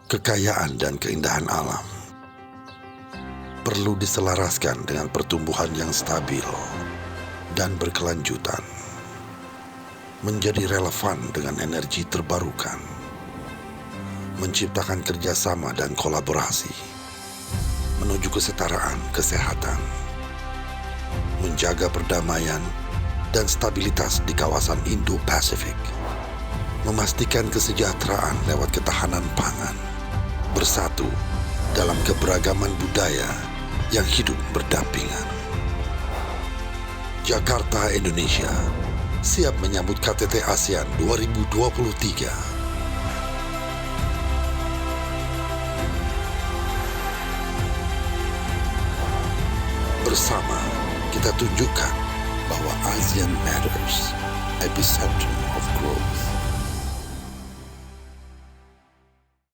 Kekayaan dan keindahan alam perlu diselaraskan dengan pertumbuhan yang stabil dan berkelanjutan, menjadi relevan dengan energi terbarukan, menciptakan kerjasama dan kolaborasi, menuju kesetaraan kesehatan, menjaga perdamaian dan stabilitas di kawasan Indo-Pasifik, memastikan kesejahteraan lewat ketahanan pangan, bersatu dalam keberagaman budaya yang hidup berdampingan. Jakarta, Indonesia, siap menyambut KTT ASEAN 2023. Bersama, kita tunjukkan bahwa ASEAN matters, epicentrum of growth.